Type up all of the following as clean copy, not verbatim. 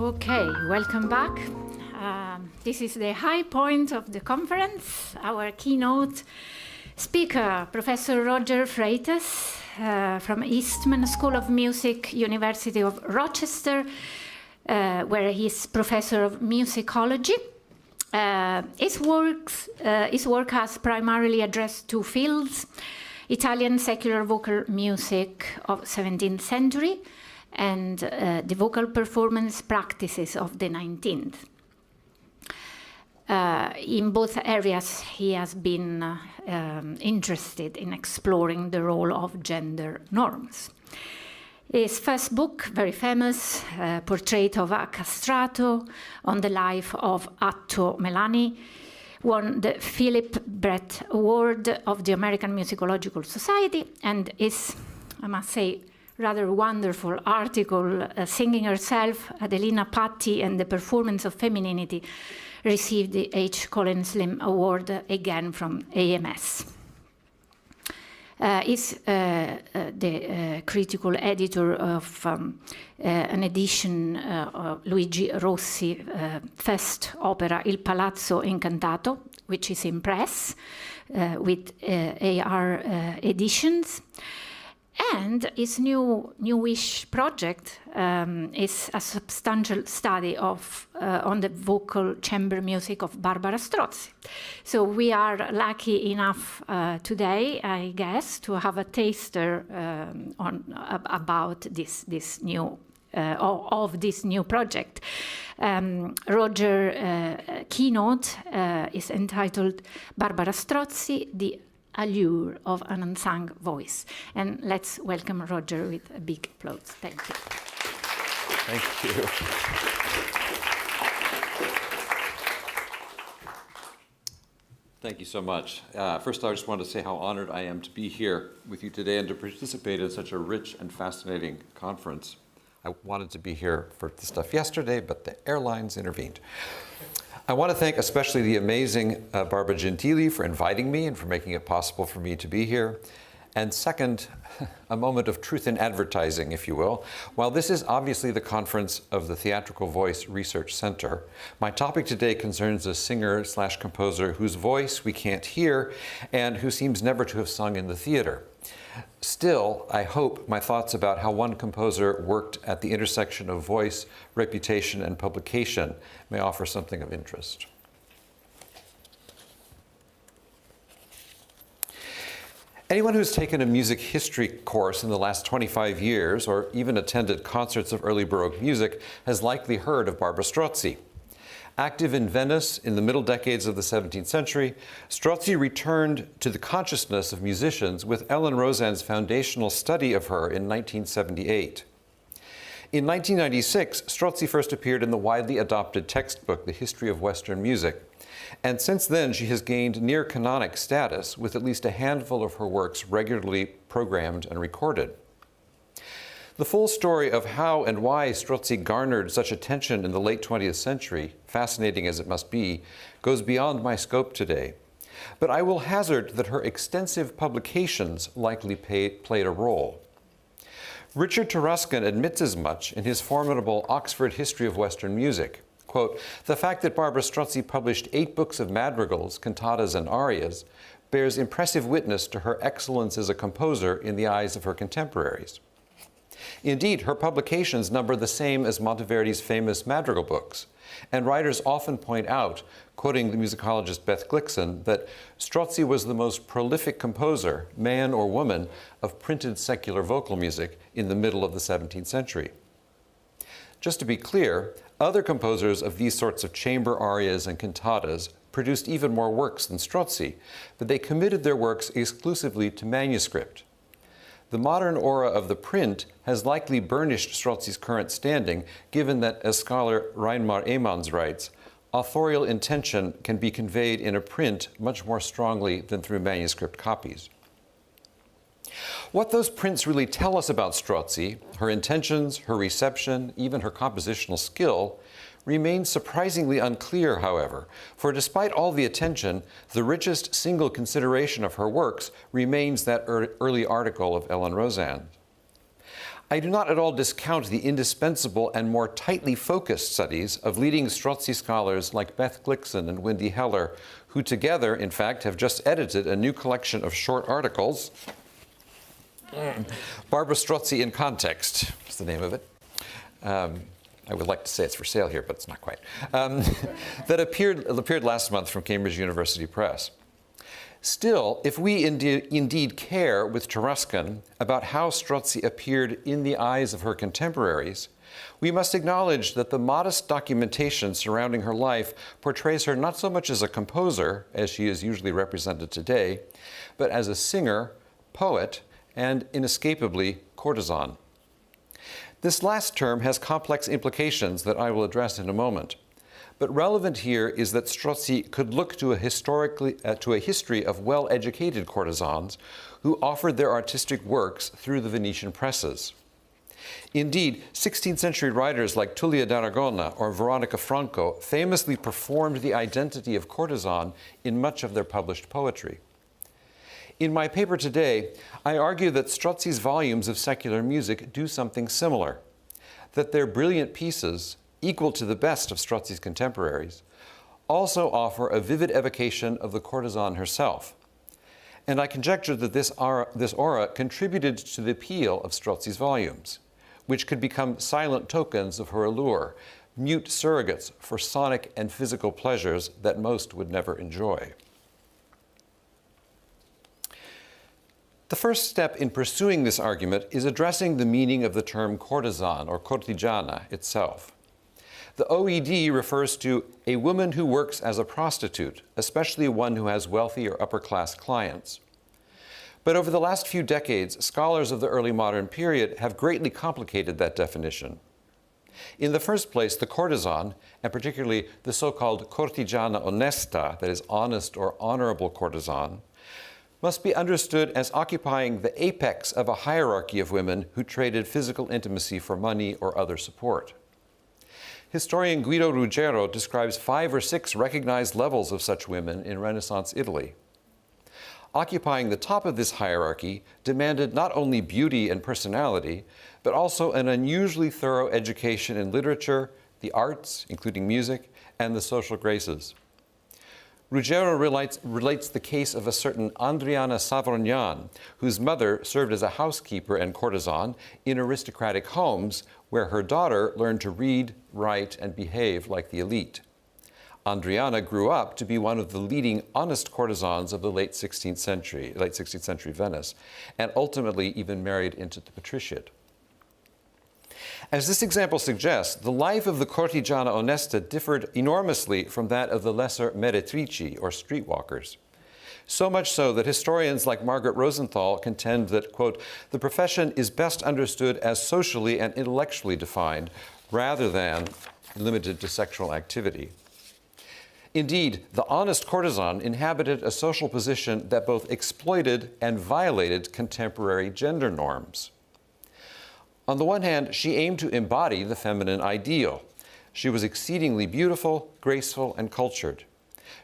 Okay, welcome back. This is the high point of the conference. Our keynote speaker, Professor Roger Freitas from Eastman School of Music, University of Rochester, where he's professor of musicology. His work has primarily addressed two fields: Italian secular vocal music of 17th century and the vocal performance practices of the 19th. In both areas, he has been interested in exploring the role of gender norms. His first book, very famous, Portrait of a Castrato, on the life of Atto Melani, won the Philip Brett Award of the American Musicological Society, and is, I must say, rather wonderful article, Singing Herself, Adelina Patti and the Performance of Femininity, received the H. Collins Lim Award again from AMS. Is the critical editor of an edition of Luigi Rossi first opera Il Palazzo Incantato, which is in press with AR editions. And his newish project is a substantial study of on the vocal chamber music of Barbara Strozzi. So we are lucky enough today, I guess, to have a taster about this new of this new project. Roger keynote is entitled Barbara Strozzi, the Allure of an Unsung Voice. And let's welcome Roger with a big applause. Thank you. Thank you. Thank you so much. First, I just want to say how honored I am to be here with you today and to participate in such a rich and fascinating conference. I wanted to be here for the stuff yesterday, but the airlines intervened. I want to thank especially the amazing Barbara Gentili for inviting me and for making it possible for me to be here. And second, a moment of truth in advertising, if you will. While this is obviously the conference of the Theatrical Voice Research Center, my topic today concerns a singer/composer whose voice we can't hear and who seems never to have sung in the theater. Still, I hope my thoughts about how one composer worked at the intersection of voice, reputation, and publication may offer something of interest. Anyone who's taken a music history course in the last 25 years, or even attended concerts of early Baroque music, has likely heard of Barbara Strozzi. Active in Venice in the middle decades of the 17th century, Strozzi returned to the consciousness of musicians with Ellen Rosen's foundational study of her in 1978. In 1996, Strozzi first appeared in the widely adopted textbook, The History of Western Music, and since then she has gained near canonic status with at least a handful of her works regularly programmed and recorded. The full story of how and why Strozzi garnered such attention in the late 20th century, fascinating as it must be, goes beyond my scope today. But I will hazard that her extensive publications likely played a role. Richard Taruskin admits as much in his formidable Oxford History of Western Music. Quote, "The fact that Barbara Strozzi published 8 books of madrigals, cantatas, and arias bears impressive witness to her excellence as a composer in the eyes of her contemporaries. Indeed, her publications number the same as Monteverdi's famous madrigal books, and writers often point out, quoting the musicologist Beth Glickson, that Strozzi was the most prolific composer, man or woman, of printed secular vocal music in the middle of the 17th century. Just to be clear, other composers of these sorts of chamber arias and cantatas produced even more works than Strozzi, but they committed their works exclusively to manuscript. The modern aura of the print has likely burnished Strozzi's current standing, given that, as scholar Reinmar Ehmanns writes, authorial intention can be conveyed in a print much more strongly than through manuscript copies. What those prints really tell us about Strozzi, her intentions, her reception, even her compositional skill, remains surprisingly unclear, however, for despite all the attention, the richest single consideration of her works remains that early article of Ellen Rosen. I do not at all discount the indispensable and more tightly focused studies of leading Strozzi scholars like Beth Glickson and Wendy Heller, who together, in fact, have just edited a new collection of short articles. Barbara Strozzi in Context is the name of it. I would like to say it's for sale here, but it's not quite. That appeared last month from Cambridge University Press. Still, if we indeed care with Taruskin about how Strozzi appeared in the eyes of her contemporaries, we must acknowledge that the modest documentation surrounding her life portrays her not so much as a composer, as she is usually represented today, but as a singer, poet, and inescapably courtesan. This last term has complex implications that I will address in a moment. But relevant here is that Strozzi could look to a history of well-educated courtesans who offered their artistic works through the Venetian presses. Indeed, 16th century writers like Tullia d'Aragona or Veronica Franco famously performed the identity of courtesan in much of their published poetry. In my paper today, I argue that Strozzi's volumes of secular music do something similar, that their brilliant pieces, equal to the best of Strozzi's contemporaries, also offer a vivid evocation of the courtesan herself. And I conjecture that this aura contributed to the appeal of Strozzi's volumes, which could become silent tokens of her allure, mute surrogates for sonic and physical pleasures that most would never enjoy. The first step in pursuing this argument is addressing the meaning of the term courtesan or cortigiana itself. The OED refers to a woman who works as a prostitute, especially one who has wealthy or upper-class clients. But over the last few decades, scholars of the early modern period have greatly complicated that definition. In the first place, the courtesan, and particularly the so-called cortigiana onesta, that is, honest or honorable courtesan, must be understood as occupying the apex of a hierarchy of women who traded physical intimacy for money or other support. Historian Guido Ruggiero describes 5 or 6 recognized levels of such women in Renaissance Italy. Occupying the top of this hierarchy demanded not only beauty and personality, but also an unusually thorough education in literature, the arts, including music, and the social graces. Ruggiero relates the case of a certain Andriana Savrognan, whose mother served as a housekeeper and courtesan in aristocratic homes where her daughter learned to read, write, and behave like the elite. Andriana grew up to be one of the leading honest courtesans of the late 16th century Venice, and ultimately even married into the patriciate. As this example suggests, the life of the cortigiana onesta differed enormously from that of the lesser meretrici, or streetwalkers. So much so that historians like Margaret Rosenthal contend that, quote, the profession is best understood as socially and intellectually defined, rather than limited to sexual activity. Indeed, the honest courtesan inhabited a social position that both exploited and violated contemporary gender norms. On the one hand, she aimed to embody the feminine ideal. She was exceedingly beautiful, graceful, and cultured.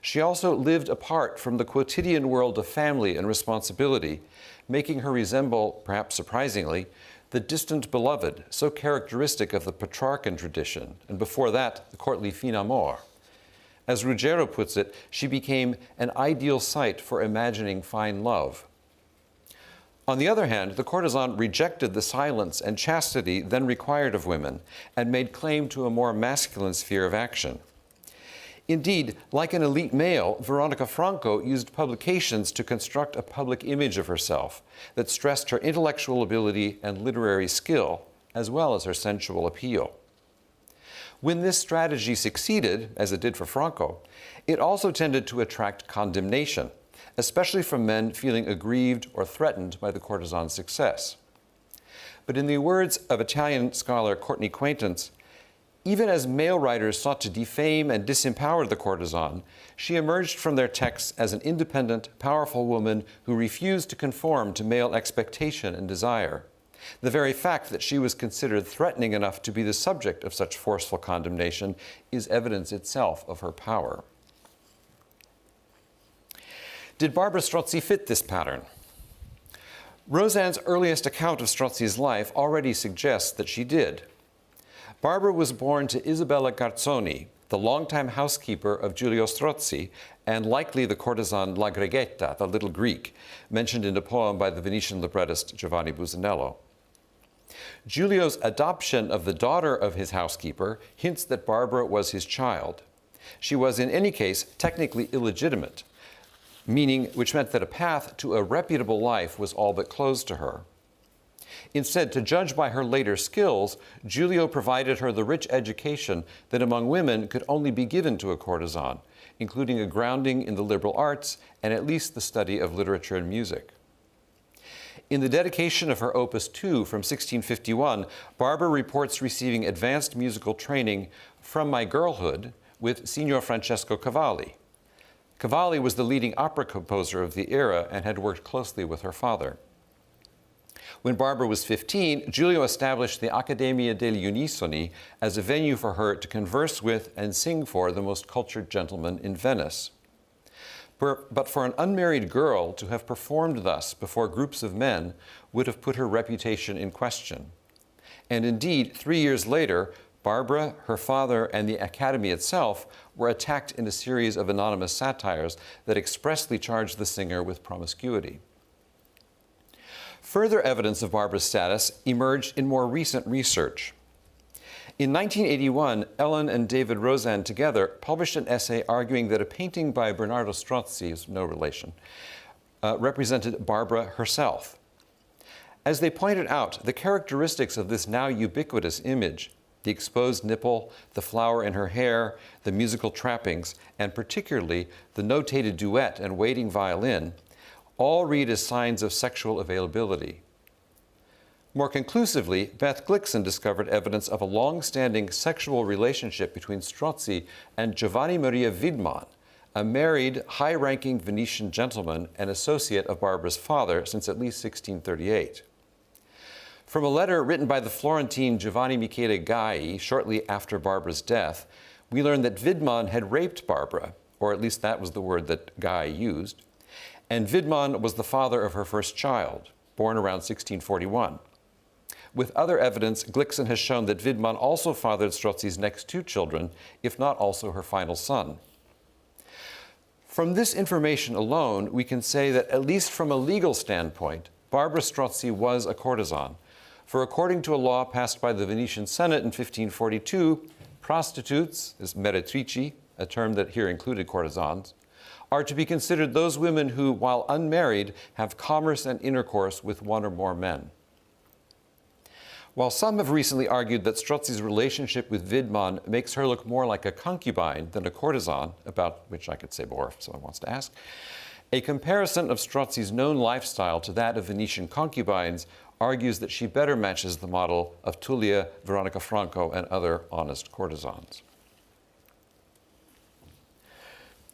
She also lived apart from the quotidian world of family and responsibility, making her resemble, perhaps surprisingly, the distant beloved, so characteristic of the Petrarchan tradition, and before that, the courtly fin amour. As Ruggiero puts it, she became an ideal site for imagining fine love. On the other hand, the courtesan rejected the silence and chastity then required of women and made claim to a more masculine sphere of action. Indeed, like an elite male, Veronica Franco used publications to construct a public image of herself that stressed her intellectual ability and literary skill, as well as her sensual appeal. When this strategy succeeded, as it did for Franco, it also tended to attract condemnation, especially from men feeling aggrieved or threatened by the courtesan's success. But in the words of Italian scholar Courtney Quaintance, even as male writers sought to defame and disempower the courtesan, she emerged from their texts as an independent, powerful woman who refused to conform to male expectation and desire. The very fact that she was considered threatening enough to be the subject of such forceful condemnation is evidence itself of her power. Did Barbara Strozzi fit this pattern? Roseanne's earliest account of Strozzi's life already suggests that she did. Barbara was born to Isabella Garzoni, the longtime housekeeper of Giulio Strozzi, and likely the courtesan La Greghetta, the Little Greek, mentioned in a poem by the Venetian librettist Giovanni Busanello. Giulio's adoption of the daughter of his housekeeper hints that Barbara was his child. She was, in any case, technically illegitimate, which meant that a path to a reputable life was all but closed to her. Instead, to judge by her later skills, Giulio provided her the rich education that among women could only be given to a courtesan, including a grounding in the liberal arts and at least the study of literature and music. In the dedication of her Opus 2 from 1651, Barbara reports receiving advanced musical training from my girlhood with Signor Francesco Cavalli. Cavalli was the leading opera composer of the era and had worked closely with her father. When Barbara was 15, Giulio established the Accademia degli Unisoni as a venue for her to converse with and sing for the most cultured gentlemen in Venice. But for an unmarried girl to have performed thus before groups of men would have put her reputation in question. And indeed, 3 years later, Barbara, her father, and the Academy itself were attacked in a series of anonymous satires that expressly charged the singer with promiscuity. Further evidence of Barbara's status emerged in more recent research. In 1981, Ellen and David Roseanne together published an essay arguing that a painting by Bernardo Strozzi, who's no relation, represented Barbara herself. As they pointed out, the characteristics of this now ubiquitous image, the exposed nipple, the flower in her hair, the musical trappings, and particularly the notated duet and waiting violin, all read as signs of sexual availability. More conclusively, Beth Glickson discovered evidence of a long-standing sexual relationship between Strozzi and Giovanni Maria Widmann, a married, high-ranking Venetian gentleman and associate of Barbara's father since at least 1638. From a letter written by the Florentine Giovanni Michele Gai shortly after Barbara's death, we learn that Widmann had raped Barbara, or at least that was the word that Gai used, and Widmann was the father of her first child, born around 1641. With other evidence, Glickson has shown that Widmann also fathered Strozzi's next two children, if not also her final son. From this information alone, we can say that, at least from a legal standpoint, Barbara Strozzi was a courtesan, for according to a law passed by the Venetian Senate in 1542, prostitutes, as meretrici, a term that here included courtesans, are to be considered those women who, while unmarried, have commerce and intercourse with one or more men. While some have recently argued that Strozzi's relationship with Widmann makes her look more like a concubine than a courtesan, about which I could say more if someone wants to ask, a comparison of Strozzi's known lifestyle to that of Venetian concubines argues that she better matches the model of Tullia, Veronica Franco, and other honest courtesans.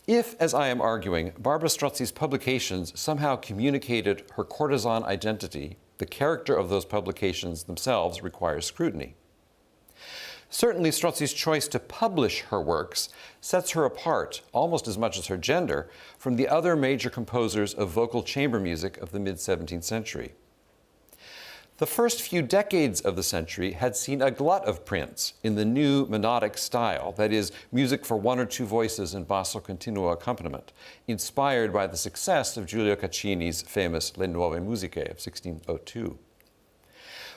If, as I am arguing, Barbara Strozzi's publications somehow communicated her courtesan identity, the character of those publications themselves requires scrutiny. Certainly, Strozzi's choice to publish her works sets her apart, almost as much as her gender, from the other major composers of vocal chamber music of the mid-17th century. The first few decades of the century had seen a glut of prints in the new monodic style, that is, music for one or two voices and basso continuo accompaniment, inspired by the success of Giulio Caccini's famous Le Nuove Musiche of 1602.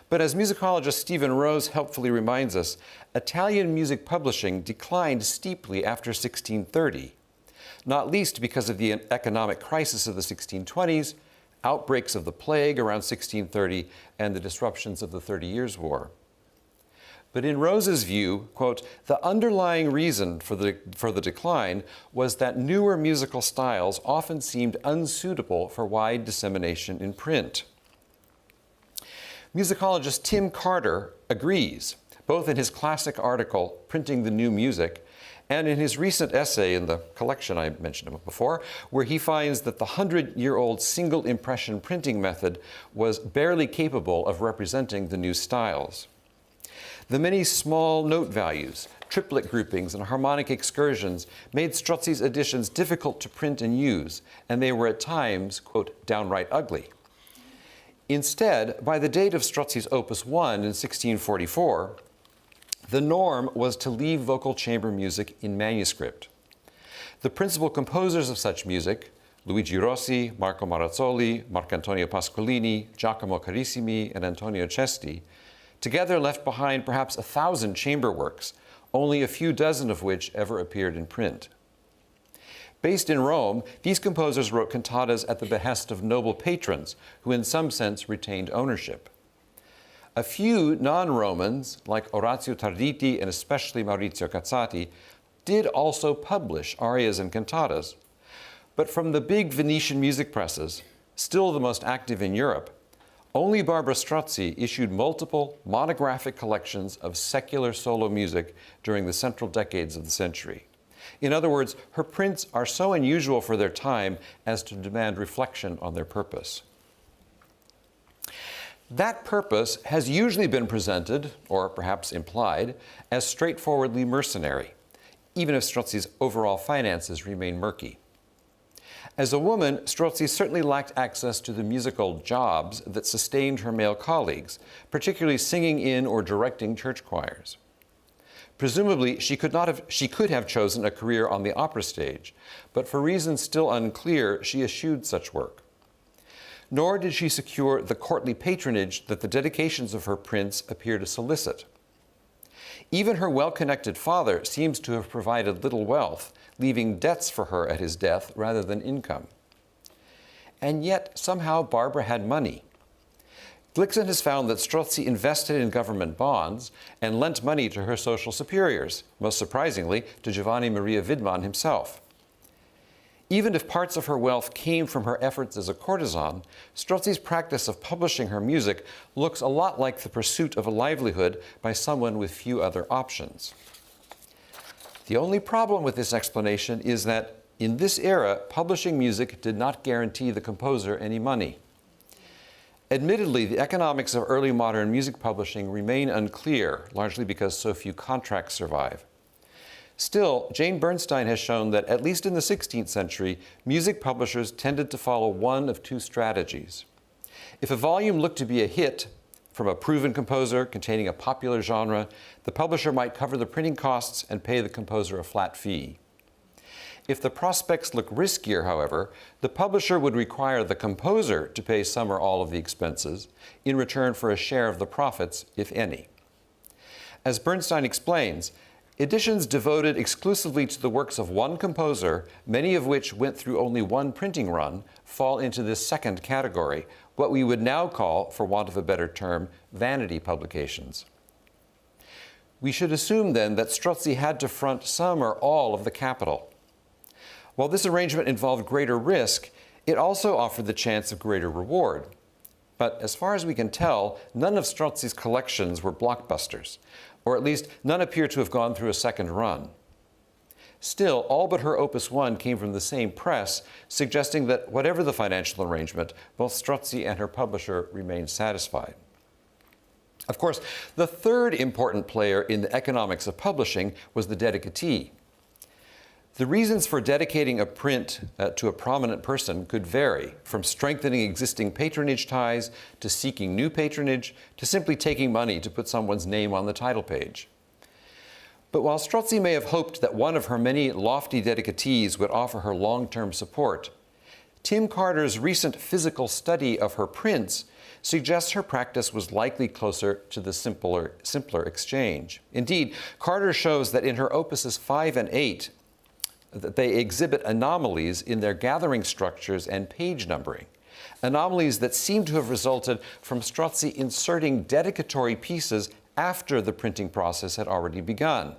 But as musicologist Stephen Rose helpfully reminds us, Italian music publishing declined steeply after 1630, not least because of the economic crisis of the 1620s, outbreaks of the plague around 1630, and the disruptions of the 30 Years' War. But in Rose's view, quote, the underlying reason for the decline was that newer musical styles often seemed unsuitable for wide dissemination in print. Musicologist Tim Carter agrees, both in his classic article, Printing the New Music, and in his recent essay in the collection I mentioned before, where he finds that the 100-year-old single impression printing method was barely capable of representing the new styles. The many small note values, triplet groupings, and harmonic excursions made Strozzi's editions difficult to print and use, and they were at times, quote, downright ugly. Instead, by the date of Strozzi's Opus 1 in 1644, the norm was to leave vocal chamber music in manuscript. The principal composers of such music, Luigi Rossi, Marco Marazzoli, Marcantonio Pasqualini, Giacomo Carissimi, and Antonio Cesti, together left behind perhaps 1,000 chamber works, only a few dozen of which ever appeared in print. Based in Rome, these composers wrote cantatas at the behest of noble patrons, who in some sense retained ownership. A few non-Romans, like Orazio Tarditi and especially Maurizio Cazzati, did also publish arias and cantatas. But from the big Venetian music presses, still the most active in Europe, only Barbara Strozzi issued multiple monographic collections of secular solo music during the central decades of the century. In other words, her prints are so unusual for their time as to demand reflection on their purpose. That purpose has usually been presented, or perhaps implied, as straightforwardly mercenary, even if Strozzi's overall finances remain murky. As a woman, Strozzi certainly lacked access to the musical jobs that sustained her male colleagues, particularly singing in or directing church choirs. Presumably, she could have chosen a career on the opera stage, but for reasons still unclear, she eschewed such work. Nor did she secure the courtly patronage that the dedications of her prints appear to solicit. Even her well-connected father seems to have provided little wealth, leaving debts for her at his death rather than income. And yet, somehow, Barbara had money. Blixen has found that Strozzi invested in government bonds and lent money to her social superiors, most surprisingly, to Giovanni Maria Widmann himself. Even if parts of her wealth came from her efforts as a courtesan, Strozzi's practice of publishing her music looks a lot like the pursuit of a livelihood by someone with few other options. The only problem with this explanation is that, in this era, publishing music did not guarantee the composer any money. Admittedly, the economics of early modern music publishing remain unclear, largely because so few contracts survive. Still, Jane Bernstein has shown that, at least in the 16th century, music publishers tended to follow one of two strategies. If a volume looked to be a hit from a proven composer containing a popular genre, the publisher might cover the printing costs and pay the composer a flat fee. If the prospects look riskier, however, the publisher would require the composer to pay some or all of the expenses in return for a share of the profits, if any. As Bernstein explains, editions devoted exclusively to the works of one composer, many of which went through only one printing run, fall into this second category, what we would now call, for want of a better term, vanity publications. We should assume then that Strozzi had to front some or all of the capital. While this arrangement involved greater risk, it also offered the chance of greater reward. But as far as we can tell, none of Strozzi's collections were blockbusters, or at least none appear to have gone through a second run. Still, all but her Opus 1 came from the same press, suggesting that whatever the financial arrangement, both Strozzi and her publisher remained satisfied. Of course, the third important player in the economics of publishing was the dedicatee. The reasons for dedicating a print to a prominent person could vary, from strengthening existing patronage ties to seeking new patronage to simply taking money to put someone's name on the title page. But while Strozzi may have hoped that one of her many lofty dedicatees would offer her long-term support, Tim Carter's recent physical study of her prints suggests her practice was likely closer to the simpler exchange. Indeed, Carter shows that in her Opuses 5 and 8, that they exhibit anomalies in their gathering structures and page numbering, anomalies that seem to have resulted from Strozzi inserting dedicatory pieces after the printing process had already begun.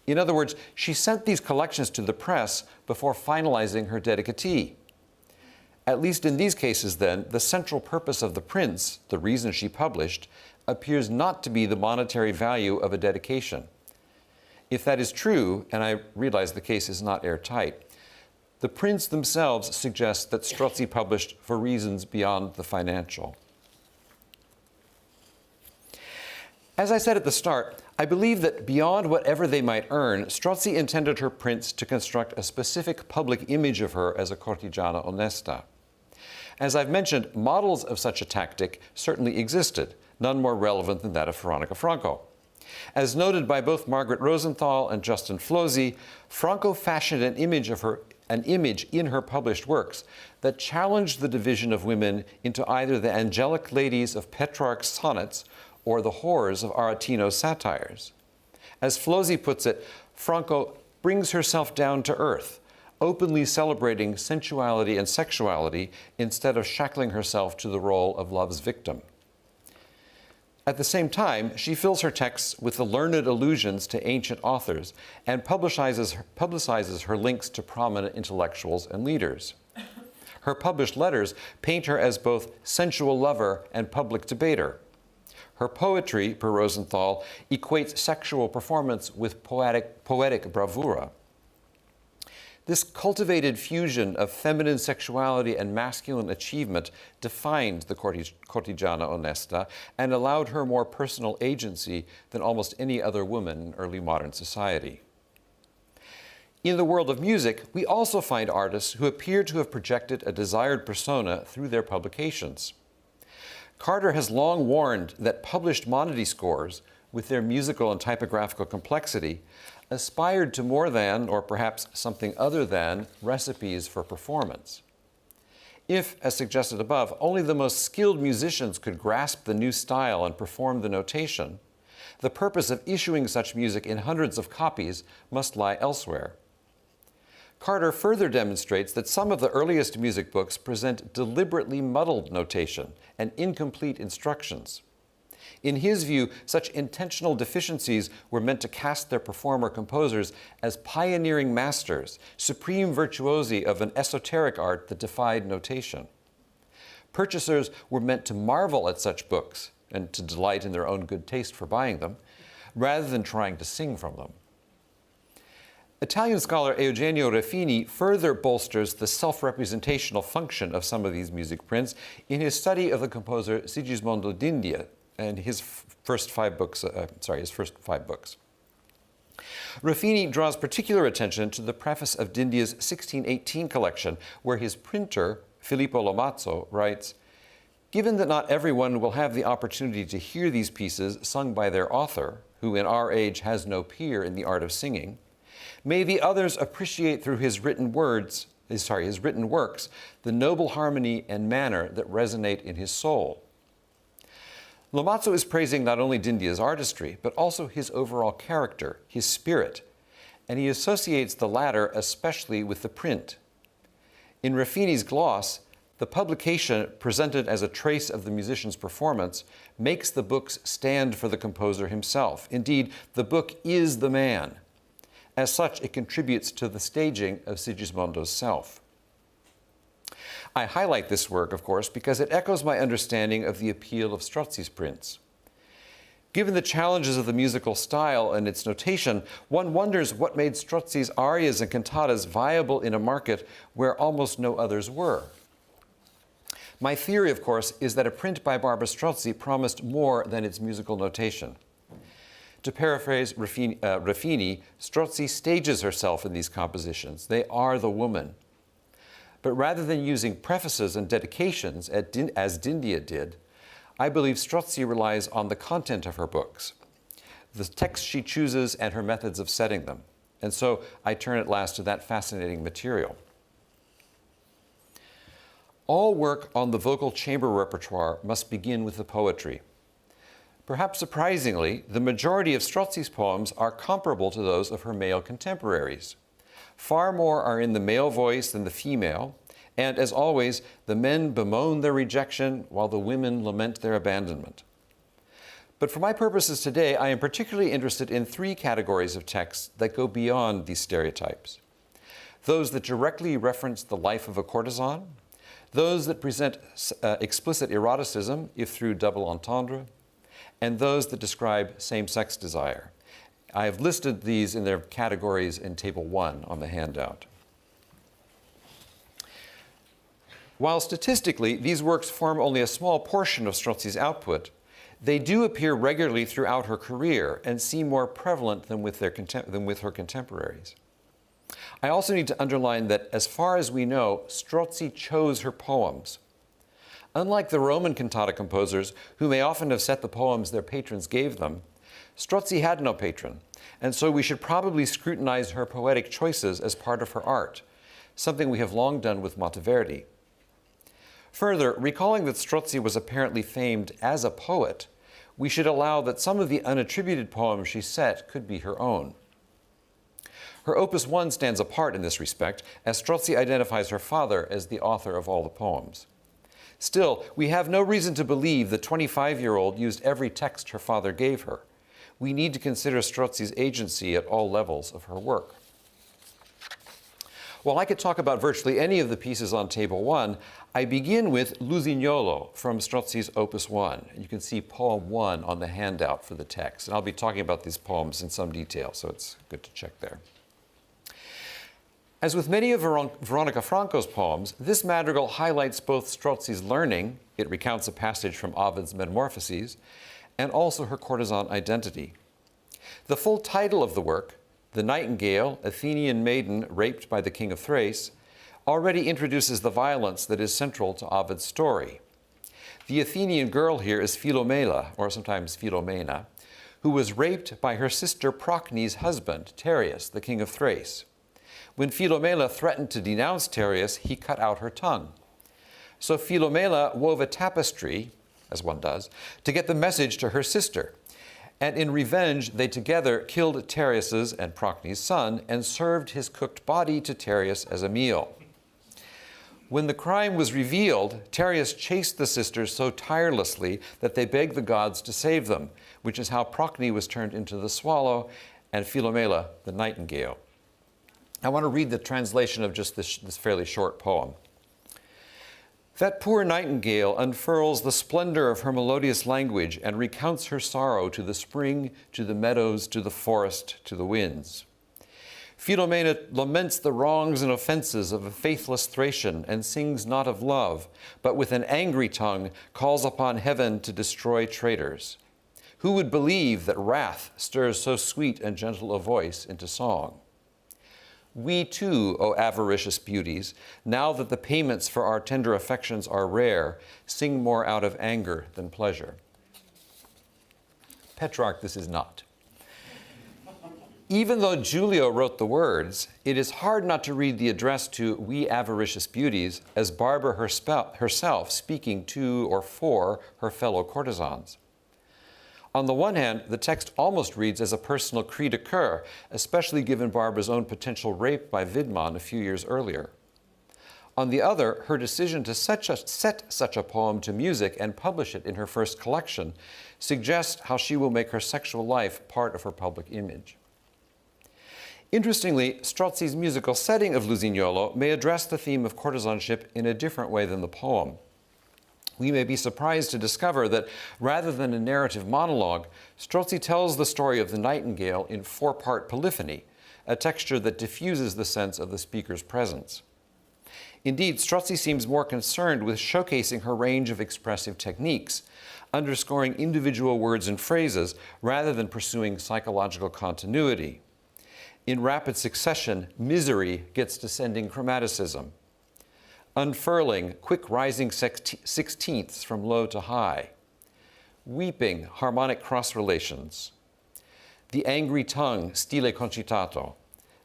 In other words, she sent these collections to the press before finalizing her dedicatee. At least in these cases, then, the central purpose of the prints, the reason she published, appears not to be the monetary value of a dedication. If that is true, and I realize the case is not airtight, the prints themselves suggest that Strozzi published for reasons beyond the financial. As I said at the start, I believe that beyond whatever they might earn, Strozzi intended her prints to construct a specific public image of her as a cortigiana onesta. As I've mentioned, models of such a tactic certainly existed, none more relevant than that of Veronica Franco. As noted by both Margaret Rosenthal and Justin Flosy, Franco fashioned an image in her published works that challenged the division of women into either the angelic ladies of Petrarch's sonnets or the whores of Aretino's satires. As Flosy puts it, Franco brings herself down to earth, openly celebrating sensuality and sexuality instead of shackling herself to the role of love's victim. At the same time, she fills her texts with the learned allusions to ancient authors and publicizes her links to prominent intellectuals and leaders. Her published letters paint her as both sensual lover and public debater. Her poetry, per Rosenthal, equates sexual performance with poetic bravura. This cultivated fusion of feminine sexuality and masculine achievement defined the cortigiana onesta and allowed her more personal agency than almost any other woman in early modern society. In the world of music, we also find artists who appear to have projected a desired persona through their publications. Carter has long warned that published monody scores, with their musical and typographical complexity, aspired to more than, or perhaps something other than, recipes for performance. If, as suggested above, only the most skilled musicians could grasp the new style and perform the notation, the purpose of issuing such music in hundreds of copies must lie elsewhere. Carter further demonstrates that some of the earliest music books present deliberately muddled notation and incomplete instructions. In his view, such intentional deficiencies were meant to cast their performer-composers as pioneering masters, supreme virtuosi of an esoteric art that defied notation. Purchasers were meant to marvel at such books and to delight in their own good taste for buying them, rather than trying to sing from them. Italian scholar Eugenio Ruffini further bolsters the self-representational function of some of these music prints in his study of the composer Sigismondo d'India and his first five books. Ruffini draws particular attention to the preface of d'India's 1618 collection, where his printer, Filippo Lomazzo, writes, "Given that not everyone will have the opportunity to hear these pieces sung by their author, who in our age has no peer in the art of singing, may the others appreciate through his written works, the noble harmony and manner that resonate in his soul." Lomazzo is praising not only d'India's artistry, but also his overall character, his spirit, and he associates the latter especially with the print. In Ruffini's gloss, the publication, presented as a trace of the musician's performance, makes the books stand for the composer himself. Indeed, the book is the man. As such, it contributes to the staging of Sigismondo's self. I highlight this work, of course, because it echoes my understanding of the appeal of Strozzi's prints. Given the challenges of the musical style and its notation, one wonders what made Strozzi's arias and cantatas viable in a market where almost no others were. My theory, of course, is that a print by Barbara Strozzi promised more than its musical notation. To paraphrase Ruffini, Strozzi stages herself in these compositions. They are the woman. But rather than using prefaces and dedications as d'India did, I believe Strozzi relies on the content of her books, the text she chooses and her methods of setting them. And so I turn at last to that fascinating material. All work on the vocal chamber repertoire must begin with the poetry. Perhaps surprisingly, the majority of Strozzi's poems are comparable to those of her male contemporaries. Far more are in the male voice than the female, and as always, the men bemoan their rejection while the women lament their abandonment. But for my purposes today, I am particularly interested in three categories of texts that go beyond these stereotypes. Those that directly reference the life of a courtesan, those that present explicit eroticism, if through double entendre, and those that describe same-sex desire. I have listed these in their categories in Table 1 on the handout. While statistically these works form only a small portion of Strozzi's output, they do appear regularly throughout her career and seem more prevalent than with her contemporaries. I also need to underline that as far as we know, Strozzi chose her poems. Unlike the Roman cantata composers, who may often have set the poems their patrons gave them, Strozzi had no patron, and so we should probably scrutinize her poetic choices as part of her art, something we have long done with Monteverdi. Further, recalling that Strozzi was apparently famed as a poet, we should allow that some of the unattributed poems she set could be her own. Her Opus 1 stands apart in this respect, as Strozzi identifies her father as the author of all the poems. Still, we have no reason to believe the 25-year-old used every text her father gave her. We need to consider Strozzi's agency at all levels of her work. While I could talk about virtually any of the pieces on Table 1, I begin with L'Usignolo from Strozzi's Opus 1. You can see Poem 1 on the handout for the text. And I'll be talking about these poems in some detail, so it's good to check there. As with many of Veronica Franco's poems, this madrigal highlights both Strozzi's learning, it recounts a passage from Ovid's Metamorphoses, and also her courtesan identity. The full title of the work, The Nightingale, Athenian Maiden Raped by the King of Thrace, already introduces the violence that is central to Ovid's story. The Athenian girl here is Philomela, or sometimes Philomena, who was raped by her sister Procne's husband, Tereus, the king of Thrace. When Philomela threatened to denounce Tereus, he cut out her tongue. So Philomela wove a tapestry, as one does, to get the message to her sister. And in revenge, they together killed Tereus's and Procne's son and served his cooked body to Tereus as a meal. When the crime was revealed, Tereus chased the sisters so tirelessly that they begged the gods to save them, which is how Procne was turned into the swallow and Philomela the nightingale. I want to read the translation of just this fairly short poem. That poor nightingale unfurls the splendor of her melodious language and recounts her sorrow to the spring, to the meadows, to the forest, to the winds. Philomela laments the wrongs and offenses of a faithless Thracian and sings not of love, but with an angry tongue calls upon heaven to destroy traitors. Who would believe that wrath stirs so sweet and gentle a voice into song? We too, O avaricious beauties, now that the payments for our tender affections are rare, sing more out of anger than pleasure. Petrarch, this is not. Even though Giulio wrote the words, it is hard not to read the address to we avaricious beauties as Barbara herself speaking to or for her fellow courtesans. On the one hand, the text almost reads as a personal cri de coeur, especially given Barbara's own potential rape by Widmann a few years earlier. On the other, her decision to set such a poem to music and publish it in her first collection suggests how she will make her sexual life part of her public image. Interestingly, Strozzi's musical setting of L'Usignolo may address the theme of courtesanship in a different way than the poem. We may be surprised to discover that rather than a narrative monologue, Strozzi tells the story of the nightingale in four-part polyphony, a texture that diffuses the sense of the speaker's presence. Indeed, Strozzi seems more concerned with showcasing her range of expressive techniques, underscoring individual words and phrases rather than pursuing psychological continuity. In rapid succession, misery gets descending chromaticism. Unfurling, quick rising sixteenths from low to high. Weeping, harmonic cross relations. The angry tongue, stile concitato,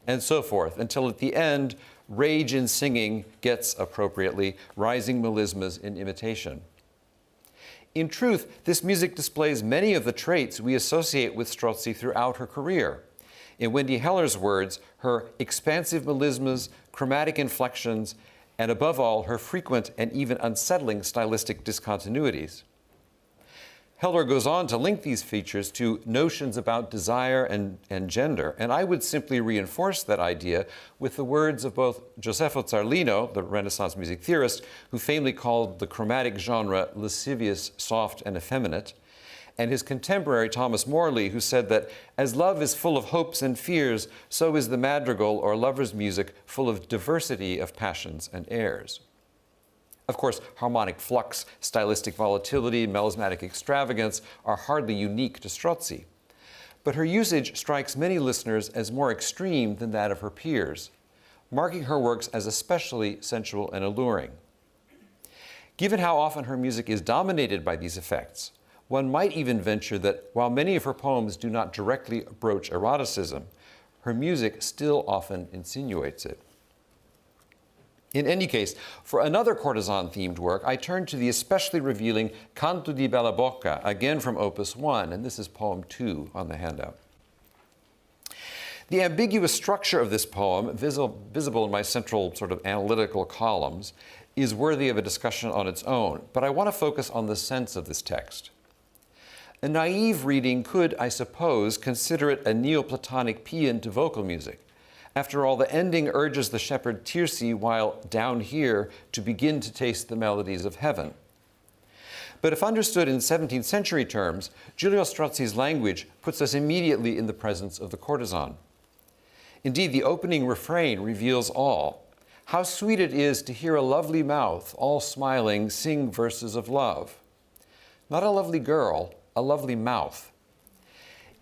and so forth, until at the end, rage in singing gets, appropriately, rising melismas in imitation. In truth, this music displays many of the traits we associate with Strozzi throughout her career. In Wendy Heller's words, her expansive melismas, chromatic inflections, and above all, her frequent and even unsettling stylistic discontinuities. Heller goes on to link these features to notions about desire and gender, and I would simply reinforce that idea with the words of both Josefo Zarlino, the Renaissance music theorist, who famously called the chromatic genre lascivious, soft, and effeminate, and his contemporary Thomas Morley, who said that as love is full of hopes and fears, so is the madrigal or lover's music full of diversity of passions and airs. Of course, harmonic flux, stylistic volatility, melismatic extravagance are hardly unique to Strozzi. But her usage strikes many listeners as more extreme than that of her peers, marking her works as especially sensual and alluring. Given how often her music is dominated by these effects, one might even venture that while many of her poems do not directly broach eroticism, her music still often insinuates it. In any case, for another courtesan-themed work, I turn to the especially revealing Canto di Bella Bocca, again from Opus 1, and this is poem 2 on the handout. The ambiguous structure of this poem, visible in my central sort of analytical columns, is worthy of a discussion on its own, but I want to focus on the sense of this text. A naive reading could, I suppose, consider it a Neoplatonic paean to vocal music. After all, the ending urges the shepherd Tirsi, while down here, to begin to taste the melodies of heaven. But if understood in 17th century terms, Giulio Strozzi's language puts us immediately in the presence of the courtesan. Indeed, the opening refrain reveals all. How sweet it is to hear a lovely mouth, all smiling, sing verses of love. Not a lovely girl, a lovely mouth.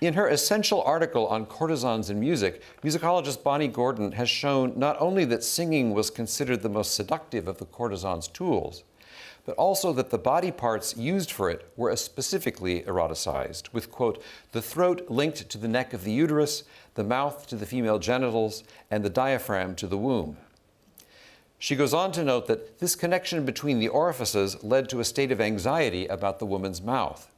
In her essential article on courtesans in music, musicologist Bonnie Gordon has shown not only that singing was considered the most seductive of the courtesan's tools, but also that the body parts used for it were specifically eroticized, with, quote, the throat linked to the neck of the uterus, the mouth to the female genitals, and the diaphragm to the womb. She goes on to note that this connection between the orifices led to a state of anxiety about the woman's mouth.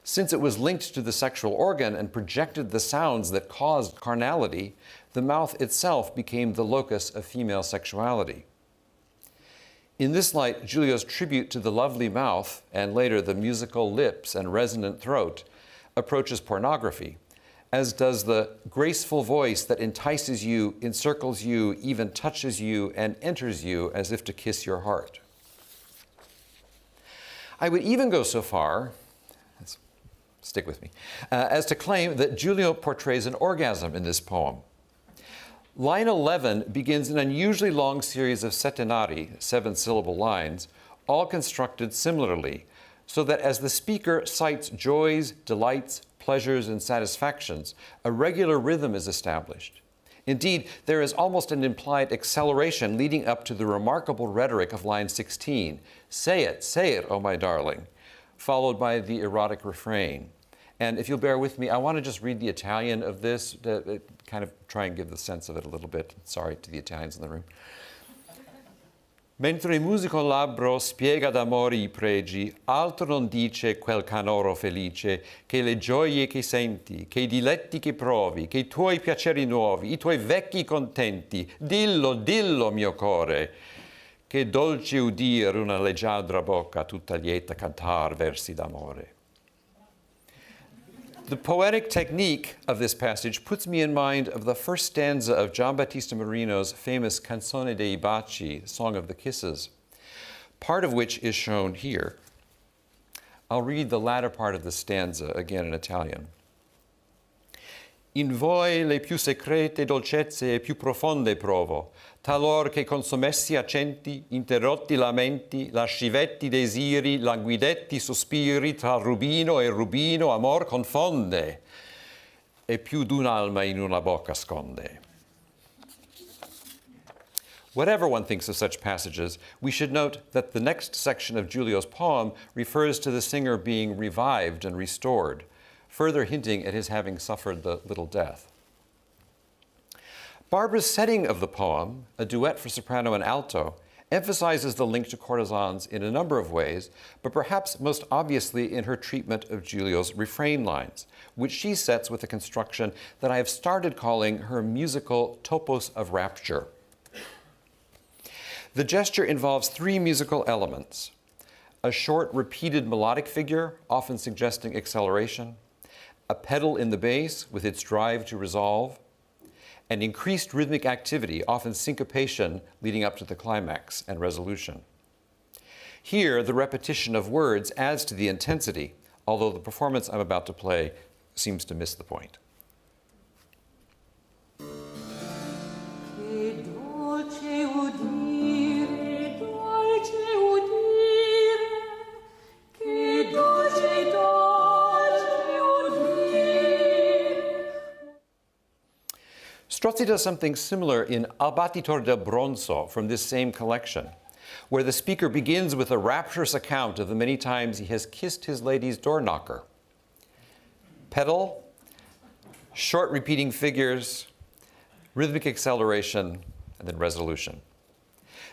Since it was linked to the sexual organ and projected the sounds that caused carnality, the mouth itself became the locus of female sexuality. In this light, Giulio's tribute to the lovely mouth, and later the musical lips and resonant throat, approaches pornography, as does the graceful voice that entices you, encircles you, even touches you, and enters you as if to kiss your heart. I would even go so far, stick with me, as to claim that Giulio portrays an orgasm in this poem. Line 11 begins an unusually long series of settenari, 7-syllable lines, all constructed similarly, so that as the speaker cites joys, delights, pleasures, and satisfactions, a regular rhythm is established. Indeed, there is almost an implied acceleration leading up to the remarkable rhetoric of line 16, say it, oh my darling, followed by the erotic refrain. And if you'll bear with me, I want to just read the Italian of this, to kind of try and give the sense of it a little bit. Sorry to the Italians in the room. Mentre il musico labbro spiega d'amore I pregi, altro non dice quel canoro felice, che le gioie che senti, che I diletti che provi, che I tuoi piaceri nuovi, I tuoi vecchi contenti, dillo, dillo mio core, che dolce udir una leggiadra bocca tutta lieta cantar versi d'amore. The poetic technique of this passage puts me in mind of the first stanza of Giambattista Marino's famous Canzone dei Baci, Song of the Kisses, part of which is shown here. I'll read the latter part of the stanza again in Italian. In voi le più secrete dolcezze e più profonde provo, talor che con sommessi accenti, interrotti lamenti, lascivetti desiri, languidetti sospiri, tra rubino e rubino amor confonde, e più d'un'alma in una bocca sconde. Whatever one thinks of such passages, we should note that the next section of Giulio's poem refers to the singer being revived and restored, further hinting at his having suffered the little death. Barbara's setting of the poem, a duet for soprano and alto, emphasizes the link to courtesans in a number of ways, but perhaps most obviously in her treatment of Giulio's refrain lines, which she sets with a construction that I have started calling her musical topos of rapture. The gesture involves 3 musical elements: a short repeated melodic figure, often suggesting acceleration, a pedal in the bass with its drive to resolve, and increased rhythmic activity, often syncopation leading up to the climax and resolution. Here, the repetition of words adds to the intensity, although the performance I'm about to play seems to miss the point. Strozzi does something similar in Al battitor del bronzo from this same collection. where the speaker begins with a rapturous account of the many times he has kissed his lady's door knocker. Pedal, short repeating figures, rhythmic acceleration, and then resolution.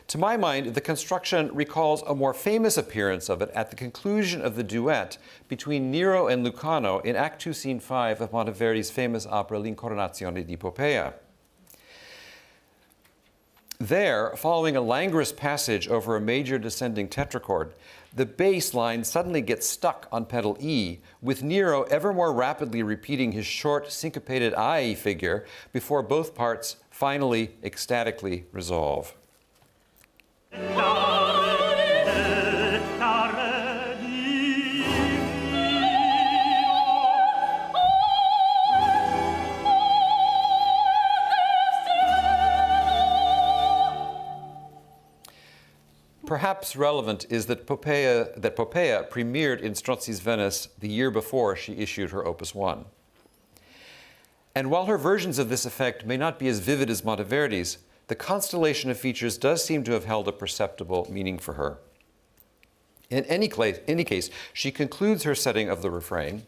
To my mind, the construction recalls a more famous appearance of it at the conclusion of the duet between Nero and Lucano in Act 2, Scene 5 of Monteverdi's famous opera L'Incoronazione di Poppea. There, following a languorous passage over a major descending tetrachord, the bass line suddenly gets stuck on pedal E, with Nero ever more rapidly repeating his short, syncopated ai figure before both parts finally ecstatically resolve. Perhaps relevant is that Poppea premiered in Strozzi's Venice the year before she issued her Opus 1. And while her versions of this effect may not be as vivid as Monteverdi's, the constellation of features does seem to have held a perceptible meaning for her. In any case, she concludes her setting of the refrain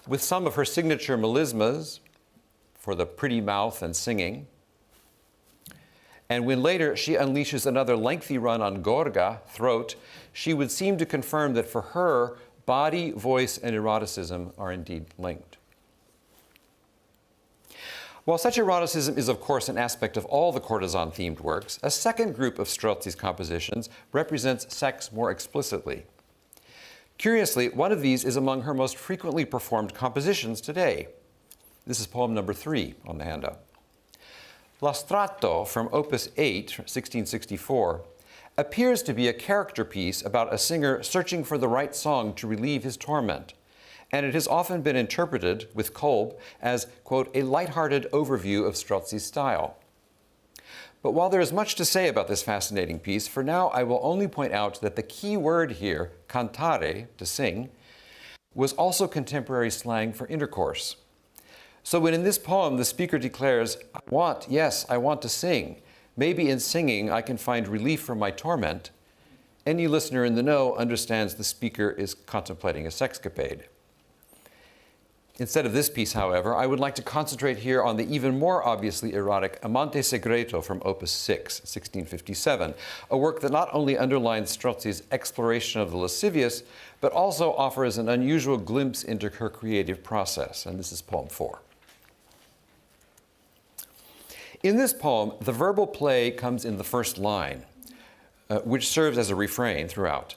with some of her signature melismas for the pretty mouth and singing. And when later she unleashes another lengthy run on gorga, throat, she would seem to confirm that for her, body, voice, and eroticism are indeed linked. While such eroticism is, of course, an aspect of all the courtesan-themed works, a second group of Strozzi's compositions represents sex more explicitly. Curiously, one of these is among her most frequently performed compositions today. This is poem number 3 on the handout. La Strato from Opus 8, 1664, appears to be a character piece about a singer searching for the right song to relieve his torment, and it has often been interpreted, with Kolb, as, quote, a lighthearted overview of Strozzi's style. But while there is much to say about this fascinating piece, for now I will only point out that the key word here, cantare, to sing, was also contemporary slang for intercourse. So when in this poem the speaker declares, I want to sing, maybe in singing I can find relief from my torment, any listener in the know understands the speaker is contemplating a sexcapade. Instead of this piece, however, I would like to concentrate here on the even more obviously erotic Amante Segreto from Opus 6, 1657, a work that not only underlines Strozzi's exploration of the lascivious, but also offers an unusual glimpse into her creative process, and this is poem 4. In this poem, the verbal play comes in the first line, which serves as a refrain throughout.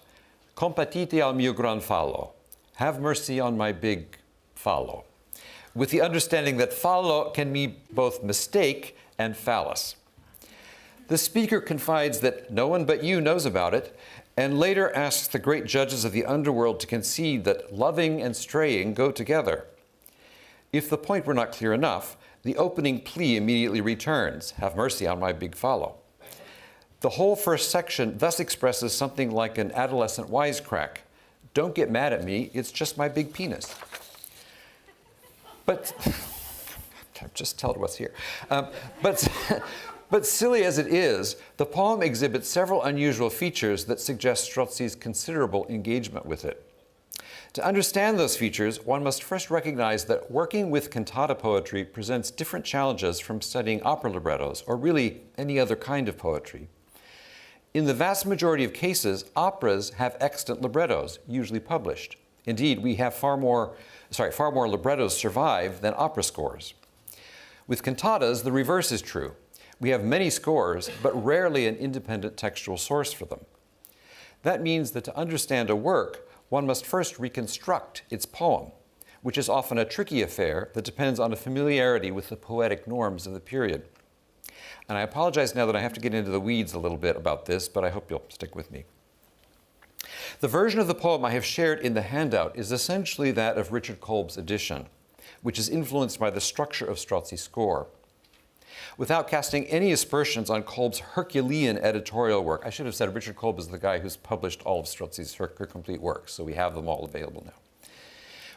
Compatite al mio gran fallo. Have mercy on my big fallo. With the understanding that fallo can mean both mistake and phallus. The speaker confides that no one but you knows about it, and later asks the great judges of the underworld to concede that loving and straying go together. If the point were not clear enough, the opening plea immediately returns, have mercy on my big fallo. The whole first section thus expresses something like an adolescent wisecrack. Don't get mad at me, it's just my big penis. But, just tell it what's here. But silly as it is, the poem exhibits several unusual features that suggest Strozzi's considerable engagement with it. To understand those features, one must first recognize that working with cantata poetry presents different challenges from studying opera librettos, or really any other kind of poetry. In the vast majority of cases, operas have extant librettos, usually published. Indeed, we have far more librettos survive than opera scores. With cantatas, the reverse is true. We have many scores, but rarely an independent textual source for them. That means that to understand a work, one must first reconstruct its poem, which is often a tricky affair that depends on a familiarity with the poetic norms of the period. And I apologize now that I have to get into the weeds a little bit about this, but I hope you'll stick with me. The version of the poem I have shared in the handout is essentially that of Richard Kolb's edition, which is influenced by the structure of Strozzi's score. Without casting any aspersions on Kolb's Herculean editorial work, I should have said Richard Kolb is the guy who's published all of Strozzi's complete works, so we have them all available now.